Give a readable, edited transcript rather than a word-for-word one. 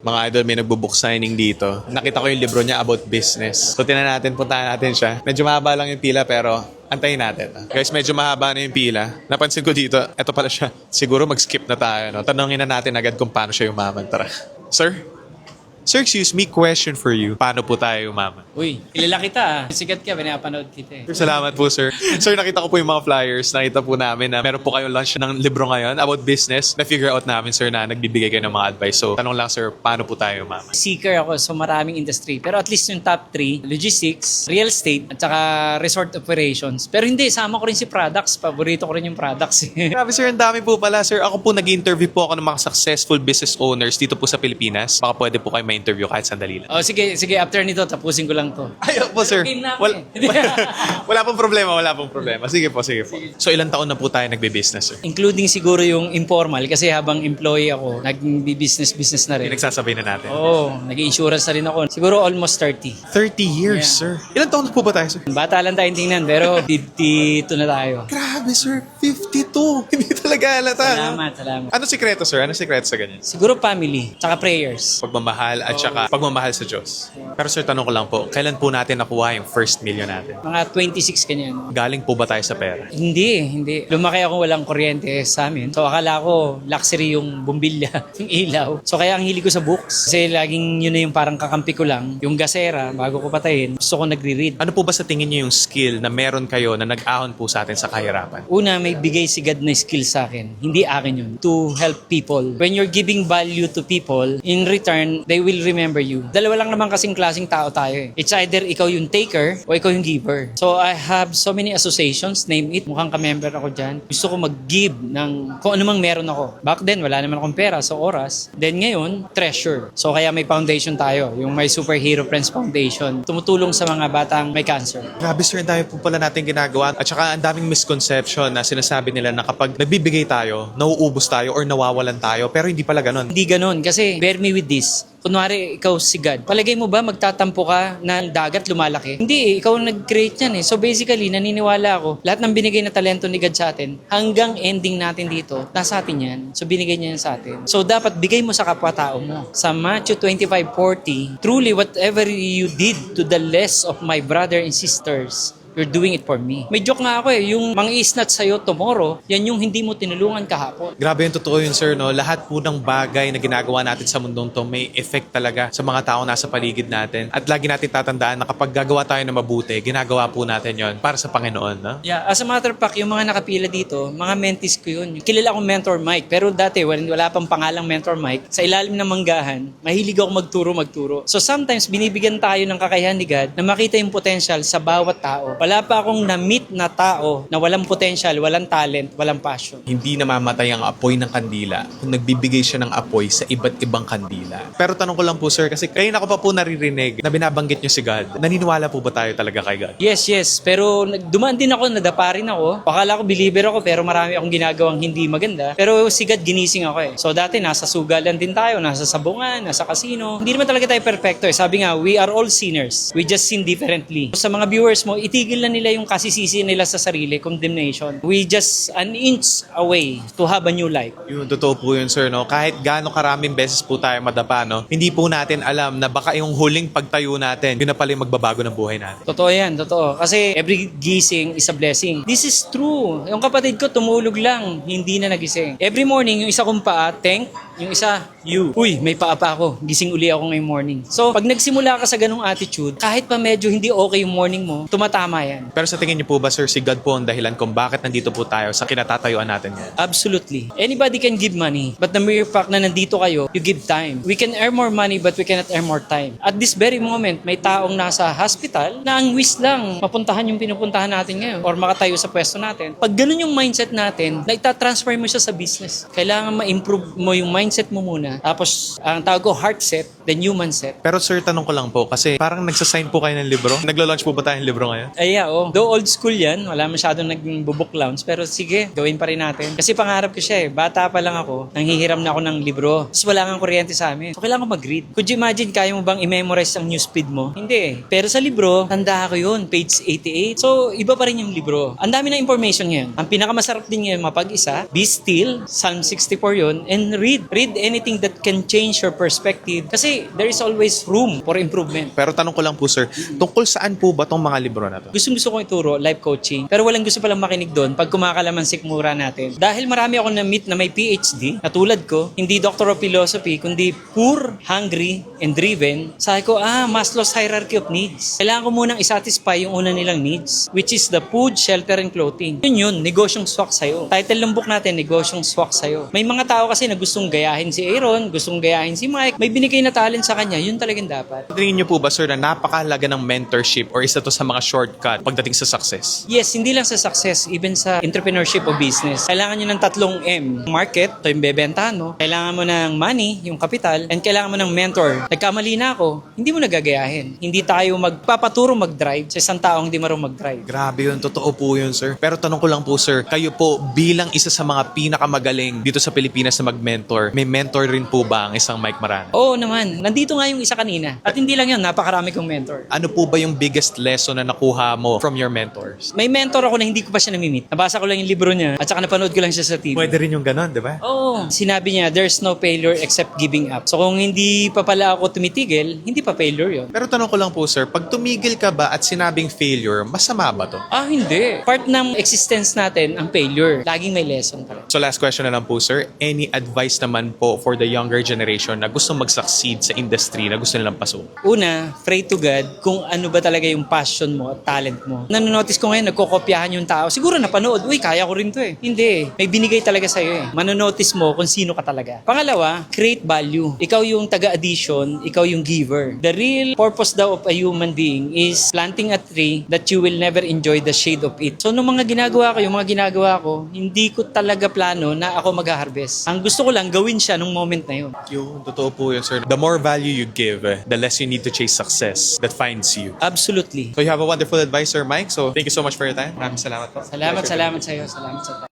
Mga idol, may nagbo-book signing dito. Nakita ko yung libro niya about business. So, puntahan natin siya. Medyo mahaba lang yung pila pero antayin natin. Guys, medyo mahaba na yung pila. Napansin ko dito, eto pala siya. Siguro mag-skip na tayo. No? Tanungin na natin agad kung paano siya yumaman. Tara. Sir? Sir, excuse me, question for you. Paano po tayo yumaman? Uy, kilala kita ah. Sikat ka, pinapanood kita eh. Sir, salamat po, sir. Sir, nakita ko po yung mga flyers. Nakita po namin na meron po kayong launch ng libro ngayon about business. Na-figure out namin, sir, na nagbibigay kayo ng mga advice. So, tanong lang, sir, paano po tayo yumaman? Seeker ako sa maraming industry. Pero at least yung top 3, logistics, real estate, at saka resort operations. Pero hindi, sama ko rin si products. Paborito ko rin yung products. Grabe, sir, ang dami po pala. Sir, ako po nag-interview po ako ng mga successful business owners dito po sa Pilipinas. Baka pwede po kayo ma-interview kahit sandali lang. Oh, sige, after nito, tapusin ko lang to. Ayaw po, sir. Game na ako Wala, eh. wala pong problema. Sige po. So, ilang taon na po tayo nagbe-business, sir? Including siguro yung informal kasi habang employee ako, nag-business na rin. Pinagsasabay na natin. Oo, nag-insurance na rin ako. Siguro almost 30. 30 years, Yeah. sir. Ilang taon na po ba tayo, sir? Bata lang tayong tingnan, pero 52 na tayo. Grabe, sir. 52. Hindi talaga halata. Salamat. Ano sikreto, sir? Ano sikreto sa ganyan? Siguro family, tsaka prayers. Pagmamahal at saka pagmamahal sa Diyos. Pero sir, tanong ko lang po, kailan po natin nakuha yung first million natin? Mga 26 kanyan. Galing po ba tayo sa pera? Hindi. Lumaki ako walang kuryente sa amin. So akala ko luxury yung bumbilya, yung ilaw. So kaya ang hili ko sa books. Kasi laging yun na yung parang kakampi ko lang. Yung gasera, bago ko patayin, gusto ko nagre-read. Ano po ba sa tingin niyo yung skill na meron kayo na nag-ahon po sa atin sa kahirapan? Una, may bigay si God na skill sa akin. Hindi akin yun. To help people. When you're giving value to people, in return, they will remember you. Dalawa lang naman kasing klaseng tao tayo eh. It's either ikaw yung taker o ikaw yung giver. So I have so many associations, name it. Mukhang ka-member ako dyan. Gusto ko mag-give ng kung anumang meron ako. Back then, wala naman akong pera sa oras. Then ngayon, treasure. So kaya may foundation tayo. Yung may Superhero Friends Foundation. Tumutulong sa mga batang may cancer. Grabe sir, ang dami po pala natin ginagawa. At saka ang daming misconception na sinasabi nila na kapag nagbibigay tayo, nauubos tayo or nawawalan tayo. Pero hindi pala ganun. Hindi ganun. Kasi bear me with this. Kunwari, ikaw si God. Palagay mo ba magtatampo ka na dagat lumalaki? Hindi, ikaw ang nag-create yan eh. So basically, naniniwala ako, lahat ng binigay na talento ni God sa atin, hanggang ending natin dito, nasa atin yan. So binigay niya yan sa atin. So dapat bigay mo sa kapwa-tao mo. Sa Matthew 25:40, truly whatever you did to the less of my brother and sisters, you're doing it for me. May joke nga ako eh, yung mga isnat sa'yo tomorrow, yan yung hindi mo tinulungan kahapon. Grabe yung totoo yun sir, no? Lahat po ng bagay na ginagawa natin sa mundong to may effect talaga sa mga tao nasa paligid natin. At lagi natin tatandaan na kapag gagawa tayo ng mabuti, ginagawa po natin yon para sa Panginoon, no? Yeah, as a matter of fact, yung mga nakapila dito, mga mentees ko yun. Kilala akong Mentor Mike, pero dati wala pang pangalang Mentor Mike. Sa ilalim ng manggahan, mahilig ako magturo. So sometimes binibigyan tayo ng kakayahan ni God na makita yung potential sa bawat tao. Wala pa akong na-meet na tao na walang potential, walang talent, walang passion. Hindi namamatay ang apoy ng kandila kung nagbibigay siya ng apoy sa iba't ibang kandila. Pero tanong ko lang po sir, kasi kayo ako pa po naririnig na binabanggit nyo si God. Naniniwala po ba tayo talaga kay God? Yes. Pero dumaan din ako, nadapa rin ako. Akala ko believer ako, pero marami akong ginagawang hindi maganda. Pero si God ginising ako eh. So dati nasa sugalan din tayo, nasa sabungan, nasa casino. Hindi naman talaga tayo perfecto eh. Sabi nga, we are all sinners. We just sin differently. Sa mga viewers mo, itigil na nila yung kasisisi nila sa sarili, condemnation. We just an inch away to have a new life. Yung totoo po yun sir, no? Kahit gaano karaming beses po tayo madapa, no? Hindi po natin alam na baka yung huling pagtayo natin, yun na pala yung magbabago ng buhay natin. Totoo yan, totoo. Kasi every gising is a blessing. This is true. Yung kapatid ko tumulog lang, hindi na nagising. Every morning, yung isa kong paa, tank, yung isa, you. Uy, may paa pa ako. Gising uli ako ngayong morning. So, pag nagsimula ka sa ganung attitude, kahit pa medyo hindi okay yung morning mo, tumatama yan. Pero sa tingin niyo po ba sir, si God po ang dahilan kung bakit nandito po tayo sa kinatatayuan natin ngayon? Absolutely. Anybody can give money, but the mere fact na nandito kayo, you give time. We can earn more money, but we cannot earn more time. At this very moment, may taong nasa hospital na ang wish lang mapuntahan yung pinupuntahan natin ngayon or makatayo sa pwesto natin. Pag ganun yung mindset natin, na itatransfer mo siya sa business. Kailangan ma-improve mo yung mindset mo muna. Tapos, ang tawag ko heart set, then human set. Pero sir, tanong ko lang po, kasi parang nagsasign po kayo ng libro. Naglo-launch po ba tayong libro ngayon? Though old school yan, wala masyadong nag-book lounge, pero sige, gawin pa rin natin. Kasi pangarap ko siya eh. Bata pa lang ako, nanghihiram na ako ng libro. Tapos wala kang kuryente sa amin. So kailangan ko mag-read. Could you imagine, kaya mo bang i-memorize ang newsfeed mo? Hindi eh. Pero sa libro, tanda ko yun, page 88. So, iba pa rin yung libro. Ang dami na information ngayon. Ang pinakamasarap din ngayon mapag-isa, be still, Psalm 64 yun, and read. Read anything that can change your perspective. Kasi there is always room for improvement. Pero tanong ko lang po, sir, tungkol saan po ba tong mga libro na to? Gusto kong ituro, life coaching. Pero walang gusto palang makinig doon pag kumakalamansi mura natin. Dahil marami akong na-meet na may PhD, na tulad ko, hindi Doctor of Philosophy, kundi poor, hungry, and driven. Sabi ko, Maslow's hierarchy of needs. Kailangan ko munang isatisfy yung una nilang needs, which is the food, shelter, and clothing. Yun, negosyong swak sa'yo. Title ng book natin, negosyong swak sa'yo. May mga tao kasi na gustong gayahin si Aaron, gustong gayahin si Mike, may binigay na talent sa kanya, yun talagang dapat. Tingin niyo po ba, sir, na napakahalaga ng mentorship or isa to sa mga shortcut pagdating sa success? Yes, hindi lang sa success, even sa entrepreneurship o business. Kailangan nyo ng 3 M. Market, ito yung bebentahan mo. Kailangan mo ng money, yung capital, and kailangan mo ng mentor. Nagkamali na ako, hindi mo nagagayahin. Hindi tayo magpapaturo mag-drive sa isang taong hindi marunong mag-drive. Grabe yun, totoo po yun, sir. Pero tanong ko lang po, sir, kayo po bilang isa sa mga pinakamagaling dito sa Pilipinas na mag-mentor, may mentor rin po ba ang isang Mike Marana? Oo naman, nandito nga yung isa kanina. At hindi lang yun, napakarami kong mentor. Ano po ba yung biggest lesson na nakuha mo from your mentors? May mentor ako na hindi ko pa siya namimit. Nabasa ko lang yung libro niya at saka napanood ko lang siya sa TV. Pwede rin yung ganon, di ba? Oo. Sinabi niya, there's no failure except giving up. So kung hindi pa pala ako tumitigil, hindi pa failure yun. Pero tanong ko lang po, sir, pag tumigil ka ba at sinabing failure, masama ba to? Hindi. Part ng existence natin ang failure. Laging may lesson pa rin. So last question na lang po, sir. Any advice naman po for the younger generation na gusto mag-succeed sa industry na gusto nilang pasukin? Una, pray to God kung ano ba talaga yung passion mo at talent mo. Nanonotice ko ngayon, nagkokopyahan yung tao. Siguro napanood, uy, kaya ko rin to eh. Hindi. May binigay talaga sa'yo eh. Manonotice mo kung sino ka talaga. Pangalawa, create value. Ikaw yung taga-addition, ikaw yung giver. The real purpose daw of a human being is planting a tree that you will never enjoy the shade of it. So, nung mga ginagawa ko, hindi ko talaga plano na ako mag-harvest. Ang gusto ko lang, gawin siya nung moment na yun. Yun, totoo po yun, sir. The more value you give, the less you need to chase success that finds you. Absolutely. So you have a wonderful advice, Sir Mike. So thank you so much for your time. Maraming salamat po. Salamat sa'yo. Salamat sa